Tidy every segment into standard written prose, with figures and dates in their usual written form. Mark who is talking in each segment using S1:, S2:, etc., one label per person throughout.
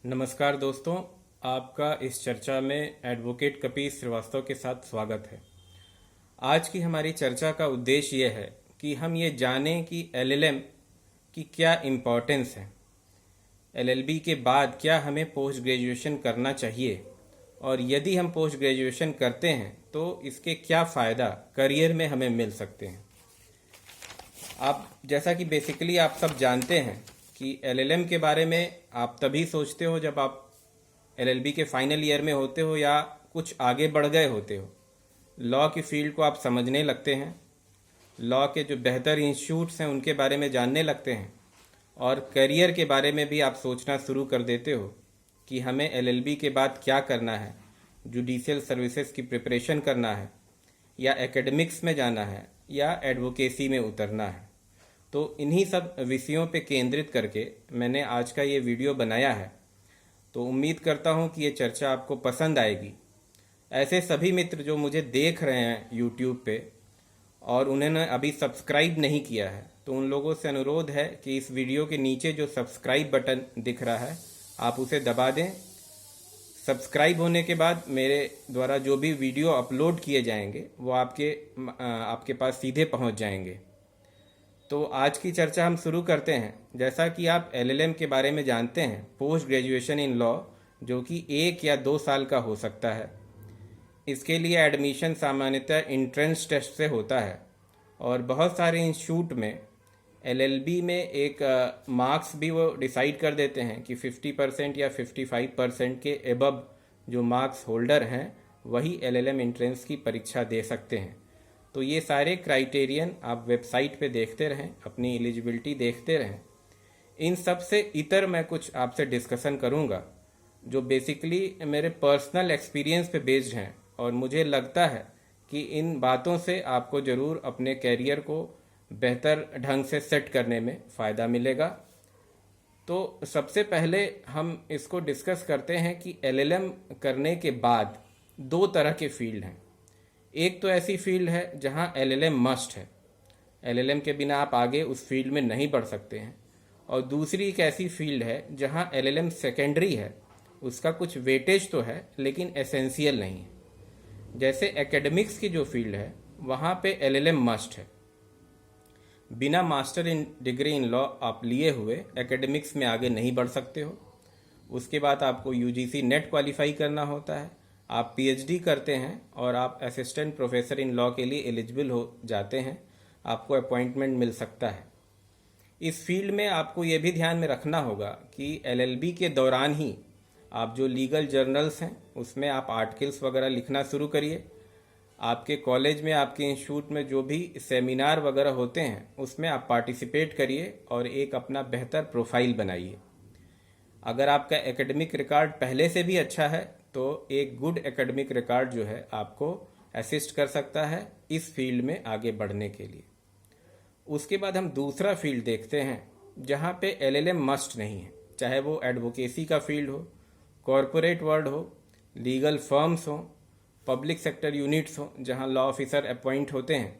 S1: नमस्कार दोस्तों, आपका इस चर्चा में एडवोकेट कपीस श्रीवास्तव के साथ स्वागत है। आज की हमारी चर्चा का उद्देश्य यह है कि हम ये जानें कि एलएलएम की क्या इम्पोर्टेंस है, एलएलबी के बाद क्या हमें पोस्ट ग्रेजुएशन करना चाहिए और यदि हम पोस्ट ग्रेजुएशन करते हैं तो इसके क्या फ़ायदा करियर में हमें मिल सकते हैं। आप जैसा कि बेसिकली आप सब जानते हैं कि एलएलएम के बारे में आप तभी सोचते हो जब आप एलएलबी के फाइनल ईयर में होते हो या कुछ आगे बढ़ गए होते हो। लॉ की फील्ड को आप समझने लगते हैं, लॉ के जो बेहतर इंस्टीट्यूट्स हैं उनके बारे में जानने लगते हैं और करियर के बारे में भी आप सोचना शुरू कर देते हो कि हमें एलएलबी के बाद क्या करना है, जुडिशियल सर्विसेज की प्रिपरेशन करना है या एकेडमिक्स में जाना है या एडवोकेसी में उतरना है। तो इन्हीं सब विषयों पे केंद्रित करके मैंने आज का ये वीडियो बनाया है। तो उम्मीद करता हूँ कि ये चर्चा आपको पसंद आएगी। ऐसे सभी मित्र जो मुझे देख रहे हैं यूट्यूब पे और उन्होंने अभी सब्सक्राइब नहीं किया है, तो उन लोगों से अनुरोध है कि इस वीडियो के नीचे जो सब्सक्राइब बटन दिख रहा है आप उसे दबा दें। सब्सक्राइब होने के बाद मेरे द्वारा जो भी वीडियो अपलोड किए जाएंगे वो आपके पास सीधे पहुंच जाएंगे। तो आज की चर्चा हम शुरू करते हैं। जैसा कि आप एलएलएम के बारे में जानते हैं, पोस्ट ग्रेजुएशन इन लॉ, जो कि 1 या 2 साल का हो सकता है। इसके लिए एडमिशन सामान्यतः एंट्रेंस टेस्ट से होता है और बहुत सारे इंस्टीट्यूट में एलएलबी में एक मार्क्स भी वो डिसाइड कर देते हैं कि 50% या 55% के एबव जो मार्क्स होल्डर हैं वही एलएलएम एंट्रेंस की परीक्षा दे सकते हैं। तो ये सारे क्राइटेरियन आप वेबसाइट पे देखते रहें, अपनी एलिजिबिलिटी देखते रहें। इन सब से इतर मैं कुछ आपसे डिस्कशन करूंगा जो बेसिकली मेरे पर्सनल एक्सपीरियंस पे बेस्ड हैं और मुझे लगता है कि इन बातों से आपको ज़रूर अपने कैरियर को बेहतर ढंग से सेट करने में फ़ायदा मिलेगा। तो सबसे पहले हम इसको डिस्कस करते हैं कि एलएलएम करने के बाद 2 तरह के फील्ड हैं। एक तो ऐसी फील्ड है जहां एलएलएम मस्ट है, एलएलएम के बिना आप आगे उस फील्ड में नहीं बढ़ सकते हैं, और दूसरी एक ऐसी फील्ड है जहां एलएलएम सेकेंडरी है, उसका कुछ वेटेज तो है लेकिन एसेंशियल नहीं है। जैसे एकेडमिक्स की जो फील्ड है वहां पे एलएलएम मस्ट है। बिना master in degree in law आप लिए हुए एकेडमिक्स में आगे नहीं बढ़ सकते हो। उसके बाद आपको यूजीसी नेट क्वालिफाई करना होता है, आप पीएचडी करते हैं और आप असिस्टेंट प्रोफेसर इन लॉ के लिए एलिजिबल हो जाते हैं, आपको अपॉइंटमेंट मिल सकता है। इस फील्ड में आपको ये भी ध्यान में रखना होगा कि एलएलबी के दौरान ही आप जो लीगल जर्नल्स हैं उसमें आप आर्टिकल्स वगैरह लिखना शुरू करिए। आपके कॉलेज में, आपके इंस्टीट्यूट में जो भी सेमिनार वगैरह होते हैं उसमें आप पार्टिसिपेट करिए और एक अपना बेहतर प्रोफाइल बनाइए। अगर आपका एकेडमिक रिकॉर्ड पहले से भी अच्छा है तो एक गुड एकेडमिक रिकॉर्ड जो है आपको असिस्ट कर सकता है इस फील्ड में आगे बढ़ने के लिए। उसके बाद हम दूसरा फील्ड देखते हैं जहां पे एलएलएम मस्ट नहीं है, चाहे वो एडवोकेसी का फील्ड हो, कॉरपोरेट वर्ल्ड हो, लीगल फर्म्स हो, पब्लिक सेक्टर यूनिट्स हो जहां लॉ ऑफिसर अपॉइंट होते हैं।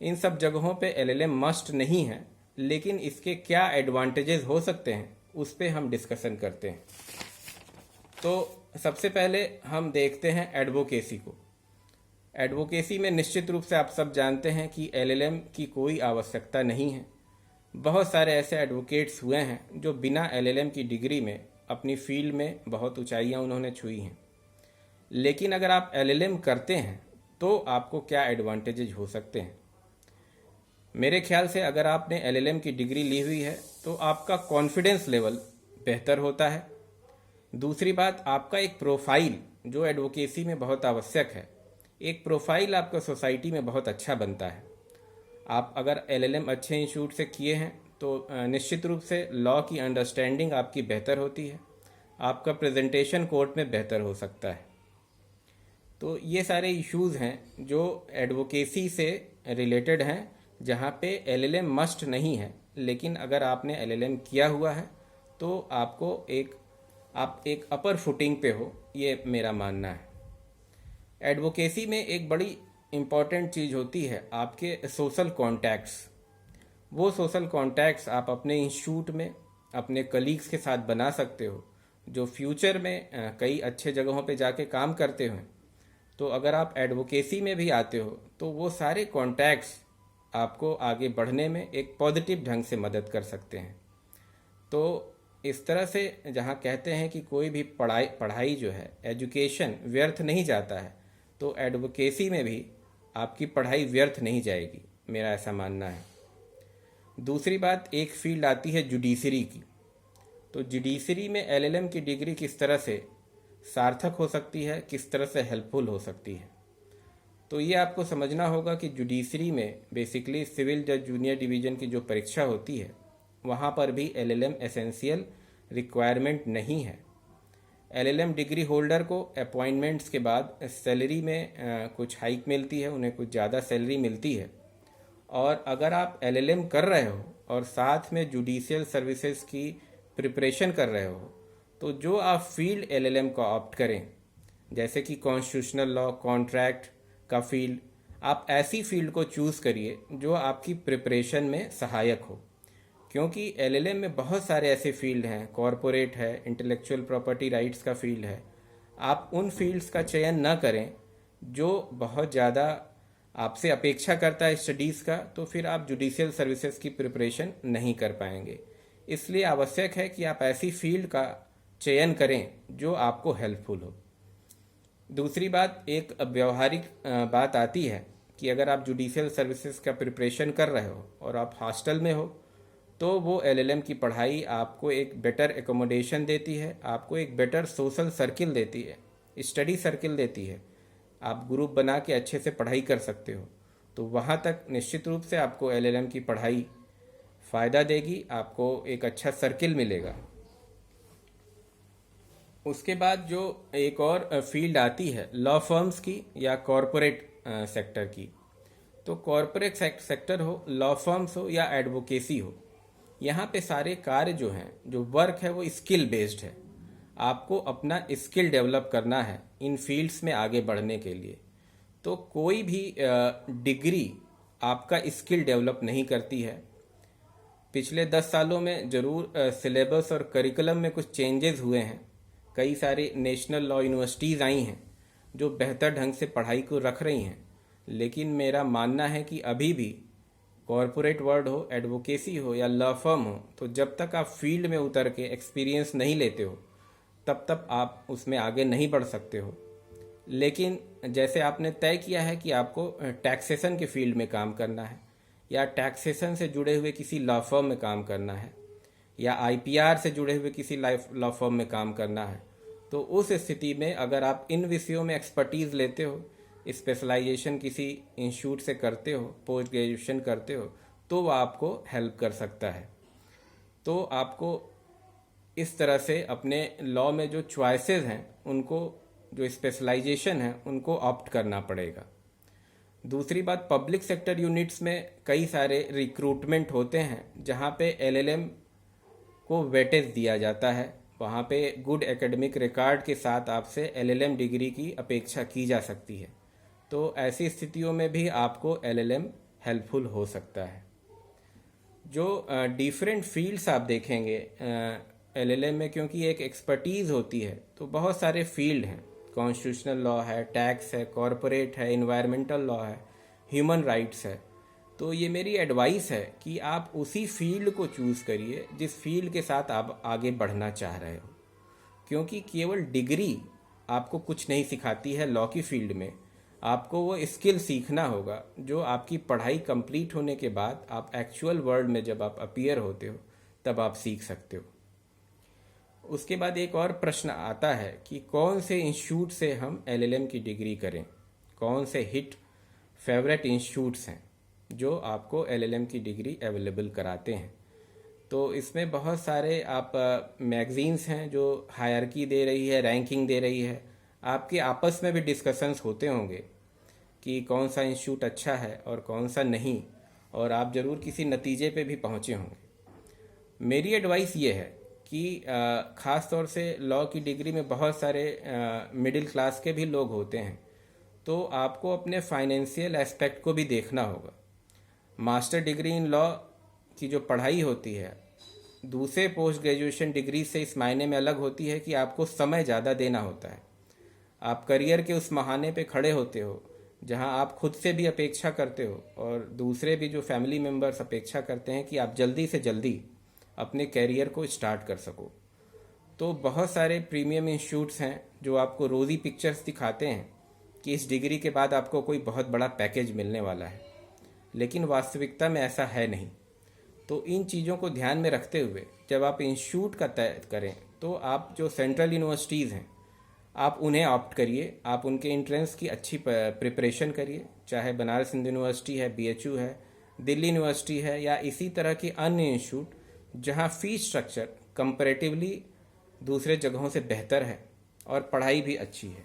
S1: इन सब जगहों पे एलएलएम मस्ट नहीं है, लेकिन इसके क्या एडवांटेजेस हो सकते हैं उस पर हम डिस्कशन करते हैं। तो सबसे पहले हम देखते हैं एडवोकेसी को। एडवोकेसी में निश्चित रूप से आप सब जानते हैं कि एलएलएम की कोई आवश्यकता नहीं है। बहुत सारे ऐसे एडवोकेट्स हुए हैं जो बिना एलएलएम की डिग्री में अपनी फील्ड में बहुत ऊंचाइयां उन्होंने छुई हैं। लेकिन अगर आप एलएलएम करते हैं तो आपको क्या एडवांटेजेस हो सकते हैं? मेरे ख्याल से अगर आपने एलएलएम की डिग्री ली हुई है तो आपका कॉन्फिडेंस लेवल बेहतर होता है। दूसरी बात, आपका एक प्रोफाइल जो एडवोकेसी में बहुत आवश्यक है, एक प्रोफाइल आपका सोसाइटी में बहुत अच्छा बनता है। आप अगर एलएलएम अच्छे इंस्टीट्यूट से किए हैं तो निश्चित रूप से लॉ की अंडरस्टैंडिंग आपकी बेहतर होती है, आपका प्रेजेंटेशन कोर्ट में बेहतर हो सकता है। तो ये सारे इश्यूज़ हैं जो एडवोकेसी से रिलेटेड हैं, जहाँ पे एलएलएम मस्ट नहीं है, लेकिन अगर आपने एलएलएम किया हुआ है तो आप एक अपर फुटिंग पे हो, ये मेरा मानना है। एडवोकेसी में एक बड़ी इम्पॉर्टेंट चीज़ होती है आपके सोशल कॉन्टैक्ट्स। वो सोशल कॉन्टैक्ट्स आप अपने इंस्टीट्यूट में अपने कलीग्स के साथ बना सकते हो जो फ्यूचर में कई अच्छे जगहों पे जाके काम करते हुए, तो अगर आप एडवोकेसी में भी आते हो तो वो सारे कॉन्टैक्ट्स आपको आगे बढ़ने में एक पॉजिटिव ढंग से मदद कर सकते हैं। तो इस तरह से जहाँ कहते हैं कि कोई भी पढ़ाई पढ़ाई जो है, एजुकेशन व्यर्थ नहीं जाता है, तो एडवोकेसी में भी आपकी पढ़ाई व्यर्थ नहीं जाएगी, मेरा ऐसा मानना है। दूसरी बात, एक फील्ड आती है जुडिशरी की। तो जुडिशरी में एलएलएम की डिग्री किस तरह से सार्थक हो सकती है, किस तरह से हेल्पफुल हो सकती है। तो ये आपको समझना होगा कि जुडिशरी में बेसिकली सिविल जज जूनियर डिवीज़न की जो परीक्षा होती है, वहाँ पर भी एलएलएम एसेंशियल रिक्वायरमेंट नहीं है। एलएलएम डिग्री होल्डर को अपॉइंटमेंट्स के बाद सैलरी में कुछ हाइक मिलती है, उन्हें कुछ ज़्यादा सैलरी मिलती है। और अगर आप एलएलएम कर रहे हो और साथ में जुडिशियल सर्विसेज की प्रिपरेशन कर रहे हो, तो जो आप फील्ड एलएलएम को ऑप्ट करें, जैसे कि कॉन्स्टिट्यूशनल लॉ, कॉन्ट्रैक्ट का फील्ड, आप ऐसी फील्ड को चूज़ करिए जो आपकी प्रिपरेशन में सहायक हो। क्योंकि एलएलएम में बहुत सारे ऐसे फील्ड हैं, कॉरपोरेट है, इंटेलेक्चुअल प्रॉपर्टी राइट्स का फील्ड है। आप उन फील्ड्स का चयन न करें जो बहुत ज़्यादा आपसे अपेक्षा करता है स्टडीज़ का, तो फिर आप जुडिशियल सर्विसेज की प्रिपरेशन नहीं कर पाएंगे। इसलिए आवश्यक है कि आप ऐसी फील्ड का चयन करें जो आपको हेल्पफुल हो। दूसरी बात, एक व्यवहारिक बात आती है कि अगर आप जुडिशियल सर्विसेज का प्रिपरेशन कर रहे हो और आप हॉस्टल में हो, तो वो एलएलएम की पढ़ाई आपको एक बेटर एकोमोडेशन देती है, आपको एक बेटर सोशल सर्किल देती है, स्टडी सर्किल देती है। आप ग्रुप बना के अच्छे से पढ़ाई कर सकते हो। तो वहाँ तक निश्चित रूप से आपको एलएलएम की पढ़ाई फ़ायदा देगी, आपको एक अच्छा सर्किल मिलेगा। उसके बाद जो एक और फील्ड आती है लॉ फर्म्स की या कॉरपोरेट सेक्टर की। तो कॉरपोरेट सेक्टर हो, लॉ फर्म्स हो या एडवोकेसी हो, यहाँ पे सारे कार्य जो हैं, जो वर्क है, वो स्किल बेस्ड है। आपको अपना स्किल डेवलप करना है इन फील्ड्स में आगे बढ़ने के लिए। तो कोई भी डिग्री आपका स्किल डेवलप नहीं करती है। पिछले 10 सालों में ज़रूर सिलेबस और करिकुलम में कुछ चेंजेस हुए हैं। कई सारी नेशनल लॉ यूनिवर्सिटीज़ आई हैं जो बेहतर ढंग से पढ़ाई को रख रही हैं, लेकिन मेरा मानना है कि अभी भी कॉरपोरेट वर्ल्ड हो, एडवोकेसी हो या लॉ फर्म हो, तो जब तक आप फील्ड में उतर के एक्सपीरियंस नहीं लेते हो, तब तक आप उसमें आगे नहीं बढ़ सकते हो। लेकिन जैसे आपने तय किया है कि आपको टैक्सेशन के फील्ड में काम करना है या टैक्सेशन से जुड़े हुए किसी लॉ फर्म में काम करना है या आईपीआर से जुड़े हुए किसी लॉ फर्म में काम करना है, तो उस स्थिति में अगर आप इन विषयों में एक्सपर्टीज़ लेते हो, स्पेशलाइजेशन किसी इंस्टीट्यूट से करते हो, पोस्ट ग्रेजुएशन करते हो, तो वो आपको हेल्प कर सकता है। तो आपको इस तरह से अपने लॉ में जो चॉइसेस हैं, उनको, जो स्पेशलाइजेशन है, उनको ऑप्ट करना पड़ेगा। दूसरी बात, पब्लिक सेक्टर यूनिट्स में कई सारे रिक्रूटमेंट होते हैं जहाँ पे एलएलएम को वेटेज दिया जाता है। वहाँ पे गुड एकेडमिक रिकॉर्ड के साथ आपसे एलएलएम डिग्री की अपेक्षा की जा सकती है। तो ऐसी स्थितियों में भी आपको एलएलएम हेल्पफुल हो सकता है। जो डिफरेंट फील्ड्स आप देखेंगे एलएलएम में, क्योंकि एक एक्सपर्टीज़ होती है, तो बहुत सारे फील्ड हैं। कॉन्स्टिट्यूशनल लॉ है, टैक्स है, कॉरपोरेट है, इन्वायरमेंटल लॉ है, ह्यूमन राइट्स है। तो ये मेरी एडवाइस है कि आप उसी फील्ड को चूज़ करिए जिस फील्ड के साथ आप आगे बढ़ना चाह रहे हो। क्योंकि केवल डिग्री आपको कुछ नहीं सिखाती है लॉ की फील्ड में। आपको वो स्किल सीखना होगा जो आपकी पढ़ाई कंप्लीट होने के बाद आप एक्चुअल वर्ल्ड में जब आप अपीयर होते हो, तब आप सीख सकते हो। उसके बाद एक और प्रश्न आता है कि कौन से इंस्टीट्यूट से हम एलएलएम की डिग्री करें, कौन से हिट फेवरेट इंस्टीट्यूट्स हैं जो आपको एलएलएम की डिग्री अवेलेबल कराते हैं। तो इसमें बहुत सारे आप मैगजीन्स हैं जो हायरकी दे रही है, रैंकिंग दे रही है। आपके आपस में भी डिस्कशंस होते होंगे कि कौन सा इंस्टीट्यूट अच्छा है और कौन सा नहीं, और आप ज़रूर किसी नतीजे पे भी पहुँचे होंगे। मेरी एडवाइस ये है कि ख़ास तौर से लॉ की डिग्री में बहुत सारे मिडिल क्लास के भी लोग होते हैं, तो आपको अपने फाइनेंशियल एस्पेक्ट को भी देखना होगा। मास्टर डिग्री इन लॉ की जो पढ़ाई होती है, दूसरे पोस्ट ग्रेजुएशन डिग्री से इस मायने में अलग होती है कि आपको समय ज़्यादा देना होता है। आप करियर के उस महाने पे खड़े होते हो जहां आप खुद से भी अपेक्षा करते हो और दूसरे भी जो फैमिली मेम्बर्स अपेक्षा करते हैं कि आप जल्दी से जल्दी अपने कैरियर को स्टार्ट कर सको। तो बहुत सारे प्रीमियम इंस्टीट्यूट्स हैं जो आपको रोज़ी पिक्चर्स दिखाते हैं कि इस डिग्री के बाद आपको कोई बहुत बड़ा पैकेज मिलने वाला है, लेकिन वास्तविकता में ऐसा है नहीं। तो इन चीज़ों को ध्यान में रखते हुए जब आप इंस्टीट्यूट का तय करें तो आप जो सेंट्रल यूनिवर्सिटीज़ हैं आप उन्हें ऑप्ट करिए। आप उनके एंट्रेंस की अच्छी प्रिपरेशन करिए, चाहे बनारस हिंदू यूनिवर्सिटी है, BHU है, दिल्ली यूनिवर्सिटी है या इसी तरह के अन्य इंस्टीट्यूट जहां फीस स्ट्रक्चर कंपैरेटिवली दूसरे जगहों से बेहतर है और पढ़ाई भी अच्छी है।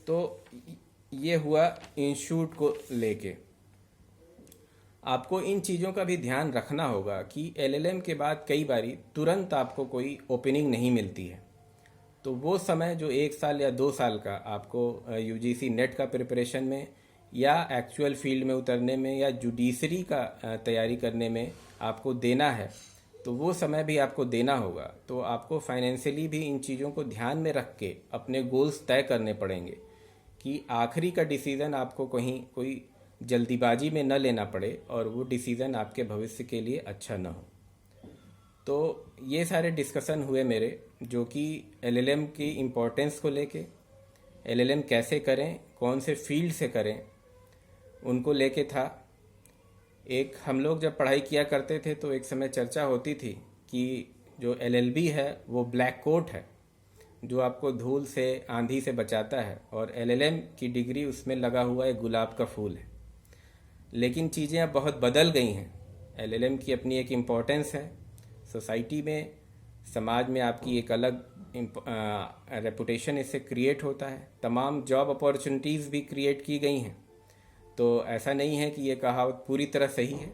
S1: तो ये हुआ इंस्टीट्यूट को लेके। आपको इन चीज़ों का भी ध्यान रखना होगा कि LLM के बाद कई बारी तुरंत आपको कोई ओपनिंग नहीं मिलती है। तो वो समय जो 1 साल या 2 साल का आपको UGC नेट का प्रिपरेशन में या एक्चुअल फील्ड में उतरने में या जुडिशरी का तैयारी करने में आपको देना है, तो वो समय भी आपको देना होगा। तो आपको फाइनेंशियली भी इन चीज़ों को ध्यान में रख के अपने गोल्स तय करने पड़ेंगे कि आखिरी का डिसीज़न आपको कहीं कोई जल्दीबाजी में न लेना पड़े और वो डिसीज़न आपके भविष्य के लिए अच्छा न हो। तो ये सारे डिस्कशन हुए मेरे, जो कि LLM की इम्पोर्टेंस को लेके, LLM कैसे करें, कौन से फील्ड से करें, उनको लेके था। एक हम लोग जब पढ़ाई किया करते थे तो एक समय चर्चा होती थी कि जो LLB है वो ब्लैक कोट है जो आपको धूल से, आंधी से बचाता है, और LLM की डिग्री उसमें लगा हुआ एक गुलाब का फूल है। लेकिन चीज़ें अब बहुत बदल गई हैं। LLM की अपनी एक इम्पोर्टेंस है सोसाइटी में, समाज में आपकी एक अलग रेपुटेशन इससे क्रिएट होता है। तमाम जॉब अपॉर्चुनिटीज़ भी क्रिएट की गई हैं। तो ऐसा नहीं है कि ये कहावत पूरी तरह सही है।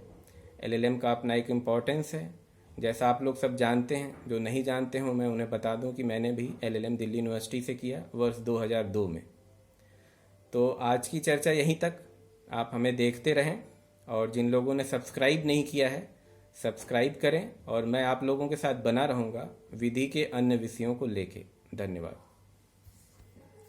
S1: LLM का अपना एक इम्पोर्टेंस है, जैसा आप लोग सब जानते हैं। जो नहीं जानते हों मैं उन्हें बता दूं कि मैंने भी LLM दिल्ली यूनिवर्सिटी से किया वर्ष 2002 में। तो आज की चर्चा यहीं तक। आप हमें देखते रहें और जिन लोगों ने सब्सक्राइब नहीं किया है सब्सक्राइब करें, और मैं आप लोगों के साथ बना रहूँगा विधि के अन्य विषयों को लेके। धन्यवाद।